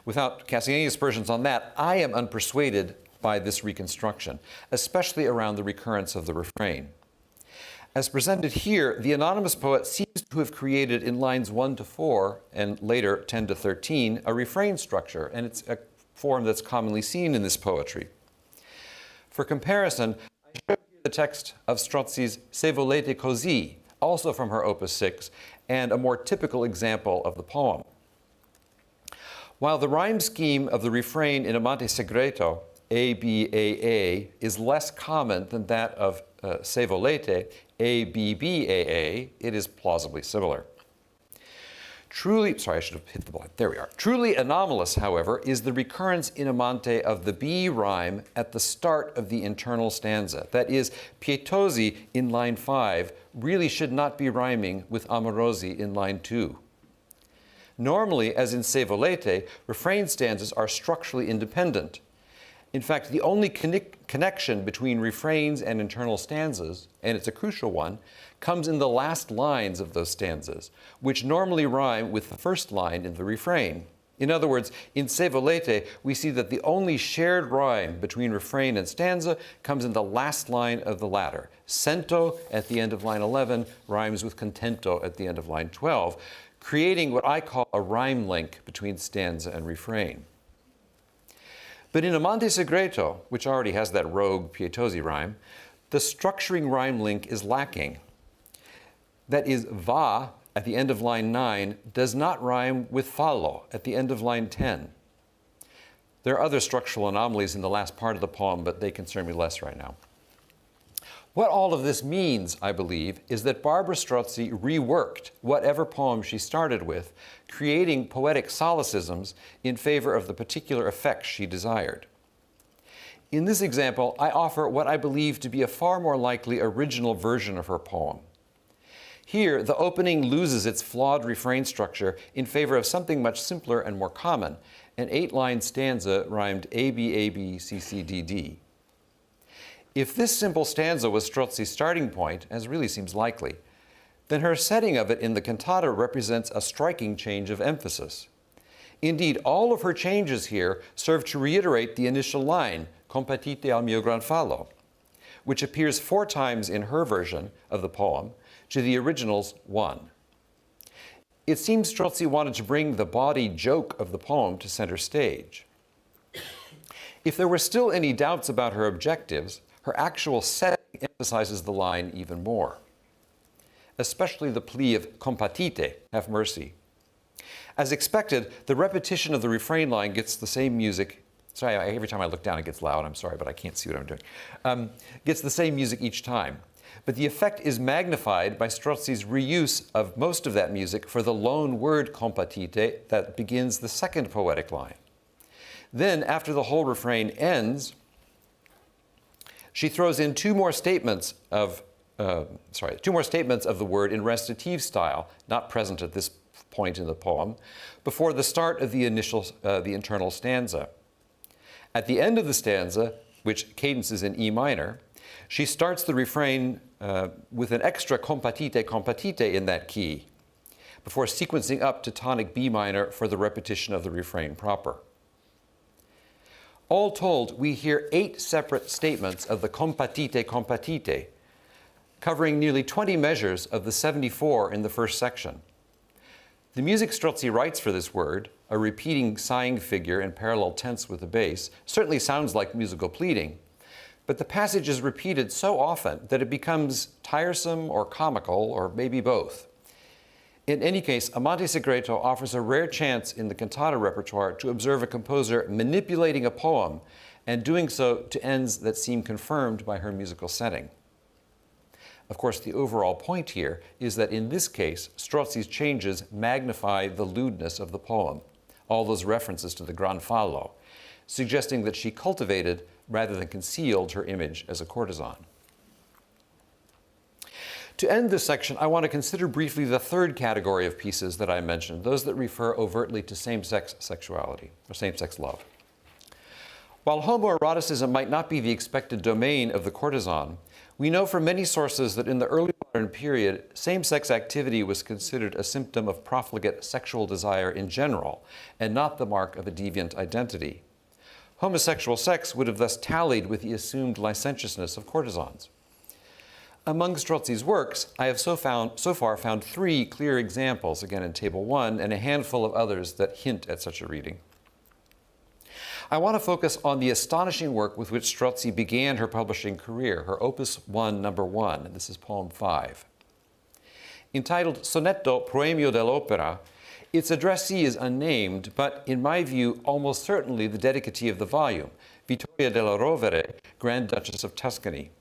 Without casting any aspersions on that, I am unpersuaded by this reconstruction, especially around the recurrence of the refrain. As presented here, the anonymous poet seems to have created in lines 1 to 4 and later 10 to 13 a refrain structure, and it's a form that's commonly seen in this poetry. For comparison, I show you the text of Strozzi's Se volete così, also from her Opus 6, and a more typical example of the poem. While the rhyme scheme of the refrain in Amante Segreto, A, B, A, A, is less common than that of Se volete, A, B, B, A, A, it is plausibly similar. Truly, sorry, I should have hit the button. There we are. Truly anomalous, however, is the recurrence in Amante of the B rhyme at the start of the internal stanza. That is, pietosi in line 5 really should not be rhyming with amorosi in line 2. Normally, as in Se volete, refrain stanzas are structurally independent. In fact, the only connection between refrains and internal stanzas, and it's a crucial one, comes in the last lines of those stanzas, which normally rhyme with the first line in the refrain. In other words, in Se volete, we see that the only shared rhyme between refrain and stanza comes in the last line of the latter. Sento at the end of line 11 rhymes with contento at the end of line 12, creating what I call a rhyme link between stanza and refrain. But in Amante Segreto, which already has that rogue pietosi rhyme, the structuring rhyme link is lacking. That is, va at the end of line 9 does not rhyme with fallo at the end of line 10. There are other structural anomalies in the last part of the poem, but they concern me less right now. What all of this means, I believe, is that Barbara Strozzi reworked whatever poem she started with, creating poetic solecisms in favor of the particular effects she desired. In this example, I offer what I believe to be a far more likely original version of her poem. Here, the opening loses its flawed refrain structure in favor of something much simpler and more common, an 8-line stanza rhymed A, B, A, B, C, C, D, D. If this simple stanza was Strozzi's starting point, as really seems likely, then her setting of it in the cantata represents a striking change of emphasis. Indeed, all of her changes here serve to reiterate the initial line, compatite al mio gran fallo, which appears 4 times in her version of the poem, to the original's 1. It seems Strozzi wanted to bring the bawdy joke of the poem to center stage. If there were still any doubts about her objectives, her actual setting emphasizes the line even more, especially the plea of compatite, have mercy. As expected, the repetition of the refrain line gets the same music. Sorry, every time I look down it gets loud, I'm sorry, but I can't see what I'm doing. Gets the same music each time. But the effect is magnified by Strozzi's reuse of most of that music for the lone word compatite that begins the second poetic line. Then, after the whole refrain ends, she throws in 2 more statements of the word in recitative style, not present at this point in the poem, before the start of the internal stanza. At the end of the stanza, which cadences in E minor, she starts the refrain with an extra compatite, compatite in that key, before sequencing up to tonic B minor for the repetition of the refrain proper. All told, we hear 8 separate statements of the compatite, compatite, covering nearly 20 measures of the 74 in the first section. The music Strozzi writes for this word, a repeating sighing figure in parallel tense with the bass, certainly sounds like musical pleading, but the passage is repeated so often that it becomes tiresome or comical, or maybe both. In any case, Amante Segreto offers a rare chance in the cantata repertoire to observe a composer manipulating a poem and doing so to ends that seem confirmed by her musical setting. Of course, the overall point here is that in this case, Strozzi's changes magnify the lewdness of the poem, all those references to the gran fallo, suggesting that she cultivated rather than concealed her image as a courtesan. To end this section, I want to consider briefly the third category of pieces that I mentioned, those that refer overtly to same-sex sexuality, or same-sex love. While homoeroticism might not be the expected domain of the courtesan, we know from many sources that in the early modern period, same-sex activity was considered a symptom of profligate sexual desire in general, and not the mark of a deviant identity. Homosexual sex would have thus tallied with the assumed licentiousness of courtesans. Among Strozzi's works, I have so far found 3 clear examples, again in Table 1, and a handful of others that hint at such a reading. I want to focus on the astonishing work with which Strozzi began her publishing career, her Opus 1, number 1, and this is poem 5. Entitled Sonetto Proemio dell'Opera, its addressee is unnamed, but in my view, almost certainly the dedicatee of the volume, Vittoria della Rovere, Grand Duchess of Tuscany.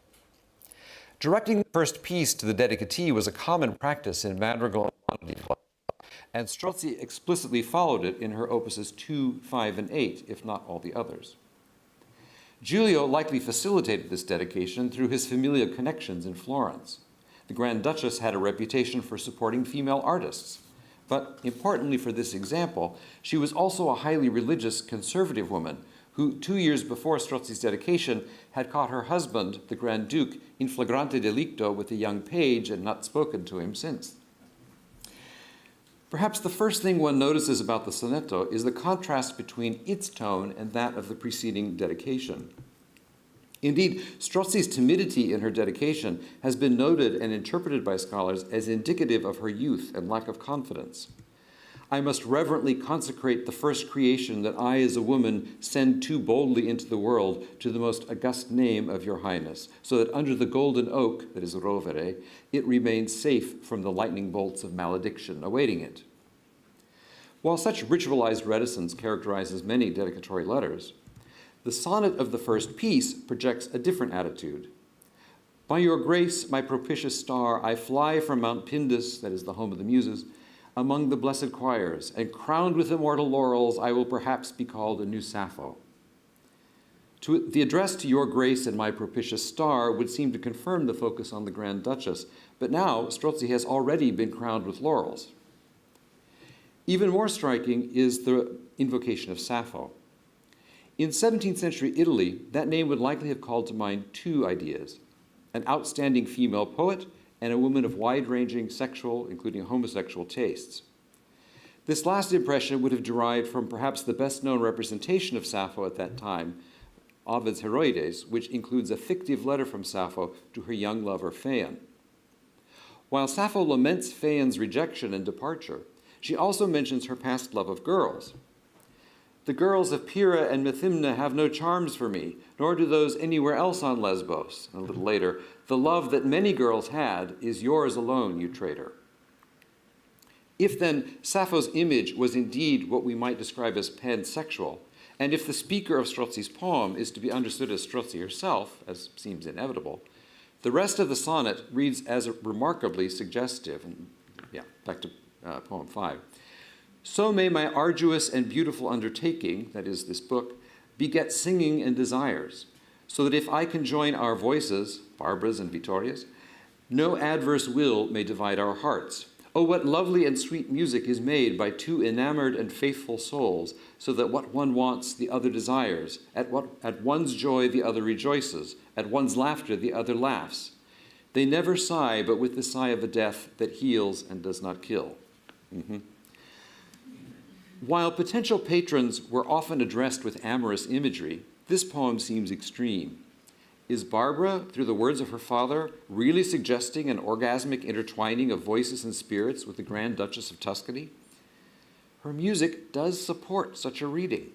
Directing the first piece to the dedicatee was a common practice in madrigal and Strozzi explicitly followed it in her opuses 2, 5, and 8, if not all the others. Giulio likely facilitated this dedication through his familial connections in Florence. The Grand Duchess had a reputation for supporting female artists, but importantly for this example, she was also a highly religious conservative woman who 2 years before Strozzi's dedication had caught her husband, the Grand Duke, in flagrante delicto with a young page and not spoken to him since. Perhaps the first thing one notices about the sonetto is the contrast between its tone and that of the preceding dedication. Indeed, Strozzi's timidity in her dedication has been noted and interpreted by scholars as indicative of her youth and lack of confidence. I must reverently consecrate the first creation that I, as a woman, send too boldly into the world to the most august name of your highness, so that under the golden oak, that is rovere, it remains safe from the lightning bolts of malediction awaiting it. While such ritualized reticence characterizes many dedicatory letters, the sonnet of the first piece projects a different attitude. By your grace, my propitious star, I fly from Mount Pindus, that is the home of the Muses, among the blessed choirs, and crowned with immortal laurels, I will perhaps be called a new Sappho. The address to your grace and my propitious star would seem to confirm the focus on the Grand Duchess, but now Strozzi has already been crowned with laurels. Even more striking is the invocation of Sappho. In 17th century Italy, that name would likely have called to mind 2 ideas: an outstanding female poet and a woman of wide-ranging sexual, including homosexual, tastes. This last impression would have derived from perhaps the best-known representation of Sappho at that time, Ovid's Heroides, which includes a fictive letter from Sappho to her young lover Phaon. While Sappho laments Phaon's rejection and departure, she also mentions her past love of girls. The girls of Pyrrha and Methymna have no charms for me, nor do those anywhere else on Lesbos. And a little later, the love that many girls had is yours alone, you traitor. If then Sappho's image was indeed what we might describe as pansexual, and if the speaker of Strozzi's poem is to be understood as Strozzi herself, as seems inevitable, the rest of the sonnet reads as remarkably suggestive. And back to poem 5. So may my arduous and beautiful undertaking, that is this book, beget singing and desires, so that if I conjoin our voices, Barbara's and Vittoria's, no adverse will may divide our hearts. Oh, what lovely and sweet music is made by 2 enamored and faithful souls, so that what one wants, the other desires. At one's joy, the other rejoices. At one's laughter, the other laughs. They never sigh, but with the sigh of a death that heals and does not kill. While potential patrons were often addressed with amorous imagery, this poem seems extreme. Is Barbara, through the words of her father, really suggesting an orgasmic intertwining of voices and spirits with the Grand Duchess of Tuscany? Her music does support such a reading.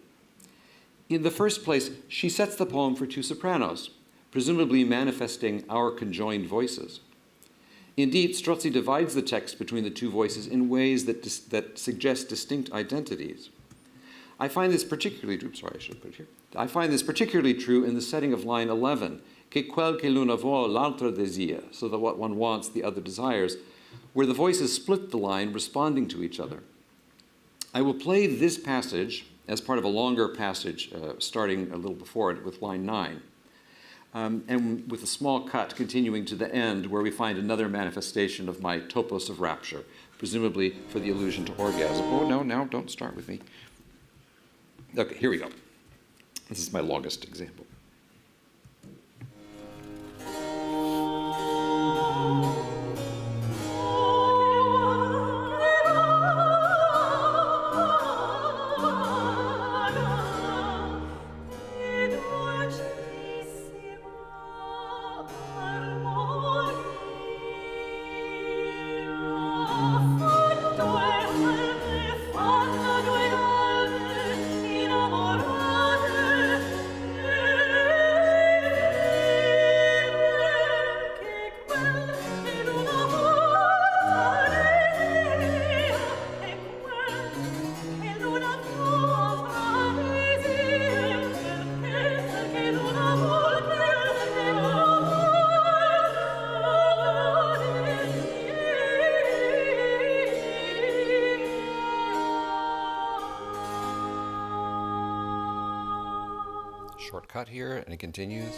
In the first place, she sets the poem for 2 sopranos, presumably manifesting our conjoined voices. Indeed, Strozzi divides the text between the 2 voices in ways that suggest distinct identities. I find this particularly true. I find this particularly true in the setting of line 11, che quel che l'una vuol l'altro desira, so that what one wants, the other desires, where the voices split the line, responding to each other. I will play this passage as part of a longer passage starting a little before it with line 9. And with a small cut continuing to the end where we find another manifestation of my topos of rapture, presumably for the allusion to orgasm. Oh, no, now don't start with me. Okay, here we go. This is my longest example. Short cut here, and it continues.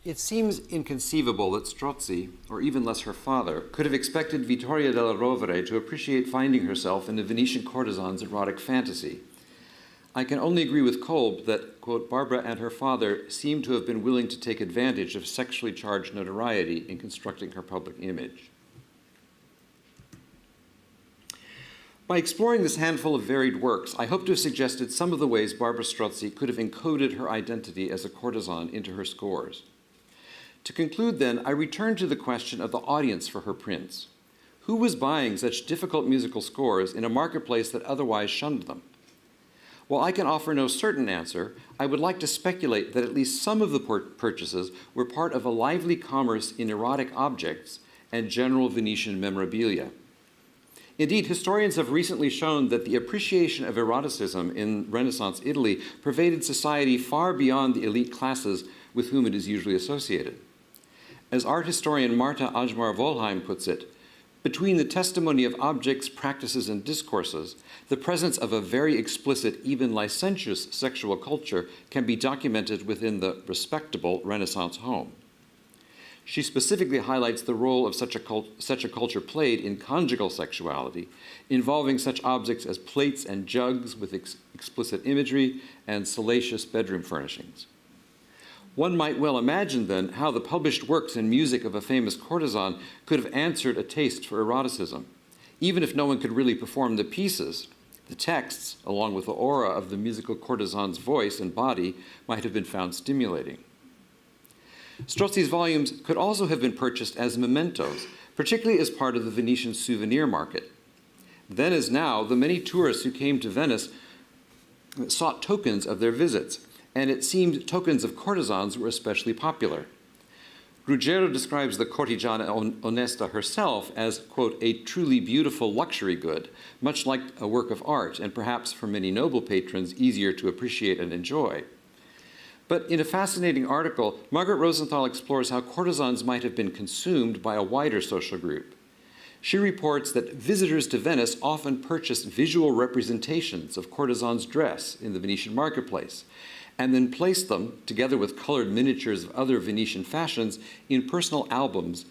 It seems inconceivable that Strozzi, or even less her father, could have expected Vittoria della Rovere to appreciate finding herself in a Venetian courtesan's erotic fantasy. I can only agree with Kolb that, quote, Barbara and her father seem to have been willing to take advantage of sexually charged notoriety in constructing her public image. By exploring this handful of varied works, I hope to have suggested some of the ways Barbara Strozzi could have encoded her identity as a courtesan into her scores. To conclude, then, I return to the question of the audience for her prints. Who was buying such difficult musical scores in a marketplace that otherwise shunned them? While I can offer no certain answer, I would like to speculate that at least some of the purchases were part of a lively commerce in erotic objects and general Venetian memorabilia. Indeed, historians have recently shown that the appreciation of eroticism in Renaissance Italy pervaded society far beyond the elite classes with whom it is usually associated. As art historian Marta Ajmar-Volheim puts it, between the testimony of objects, practices, and discourses, the presence of a very explicit, even licentious sexual culture can be documented within the respectable Renaissance home. She specifically highlights the role of such a culture played in conjugal sexuality, involving such objects as plates and jugs with explicit imagery and salacious bedroom furnishings. One might well imagine, then, how the published works and music of a famous courtesan could have answered a taste for eroticism. Even if no one could really perform the pieces, the texts, along with the aura of the musical courtesan's voice and body, might have been found stimulating. Strozzi's volumes could also have been purchased as mementos, particularly as part of the Venetian souvenir market. Then as now, the many tourists who came to Venice sought tokens of their visits, and it seemed tokens of courtesans were especially popular. Ruggiero describes the cortigiana onesta herself as, quote, a truly beautiful luxury good, much like a work of art, and perhaps for many noble patrons easier to appreciate and enjoy. But in a fascinating article, Margaret Rosenthal explores how courtesans might have been consumed by a wider social group. She reports that visitors to Venice often purchased visual representations of courtesans' dress in the Venetian marketplace, and then placed them, together with colored miniatures of other Venetian fashions, in personal albums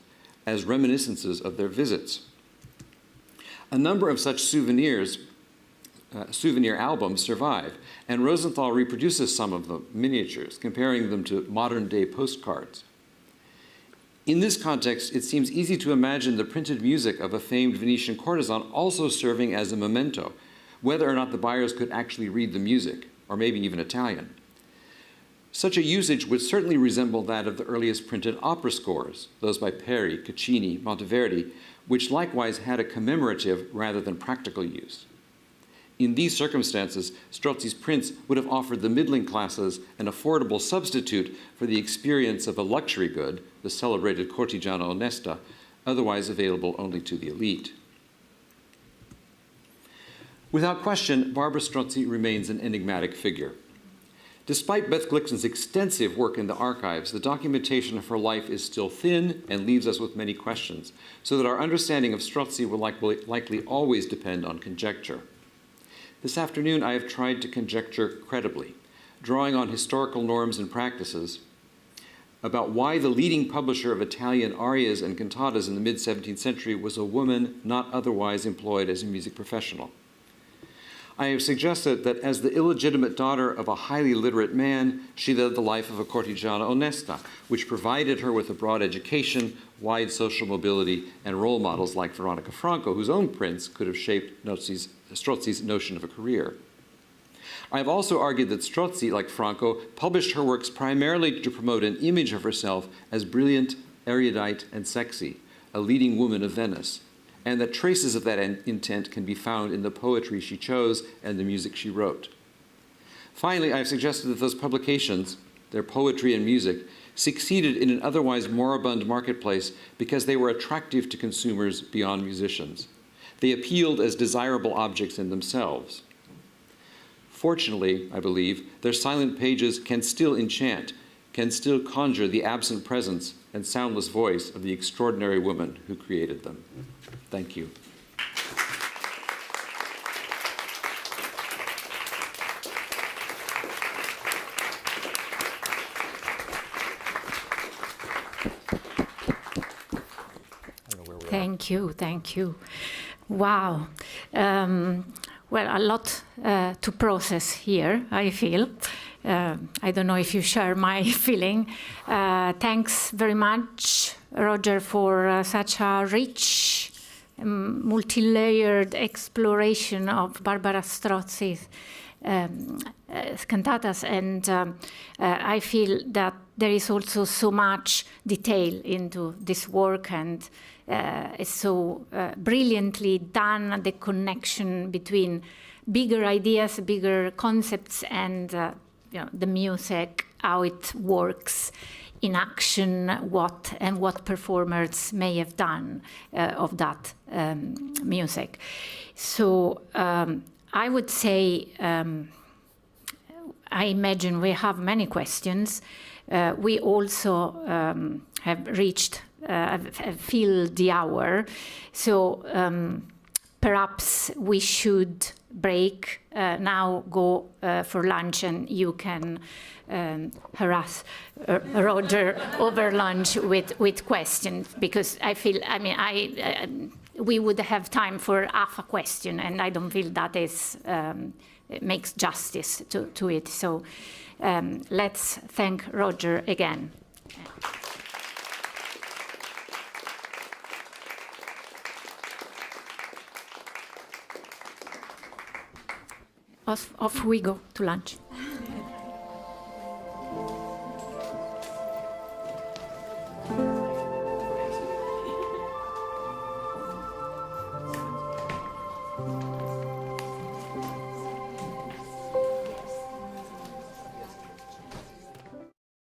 as reminiscences of their visits. A number of such souvenir albums survive, and Rosenthal reproduces some of the miniatures, comparing them to modern-day postcards. In this context, it seems easy to imagine the printed music of a famed Venetian courtesan also serving as a memento, whether or not the buyers could actually read the music, or maybe even Italian. Such a usage would certainly resemble that of the earliest printed opera scores, those by Peri, Caccini, Monteverdi, which likewise had a commemorative rather than practical use. In these circumstances, Strozzi's prints would have offered the middling classes an affordable substitute for the experience of a luxury good, the celebrated cortigiana onesta, otherwise available only to the elite. Without question, Barbara Strozzi remains an enigmatic figure. Despite Beth Glickson's extensive work in the archives, the documentation of her life is still thin and leaves us with many questions, so that our understanding of Strozzi will likely always depend on conjecture. This afternoon, I have tried to conjecture credibly, drawing on historical norms and practices, about why the leading publisher of Italian arias and cantatas in the mid-17th century was a woman not otherwise employed as a music professional. I have suggested that as the illegitimate daughter of a highly literate man, she led the life of a cortigiana onesta, which provided her with a broad education, wide social mobility, and role models like Veronica Franco, whose own prints could have shaped Strozzi's notion of a career. I have also argued that Strozzi, like Franco, published her works primarily to promote an image of herself as brilliant, erudite, and sexy, a leading woman of Venice, and that traces of that intent can be found in the poetry she chose and the music she wrote. Finally, I have suggested that those publications, their poetry and music, succeeded in an otherwise moribund marketplace because they were attractive to consumers beyond musicians. They appealed as desirable objects in themselves. Fortunately, I believe, their silent pages can still enchant, can still conjure the absent presence and soundless voice of the extraordinary woman who created them. Thank you. Thank you, thank you. Wow. Well, a lot to process here, I feel. I don't know if you share my feeling. Thanks very much, Roger, for such a rich, multi-layered exploration of Barbara Strozzi's cantatas. And I feel that there is also so much detail into this work, and it's so brilliantly done, the connection between bigger ideas, bigger concepts, and the music, how it works in action, what performers may have done of that music. So I would say, I imagine we have many questions. We also have reached, filled the hour, so perhaps we should break now, go for lunch, and you can harass Roger over lunch with questions, because I feel, we would have time for half a question, and I don't feel that is makes justice to it. So let's thank Roger again. Off we go to lunch.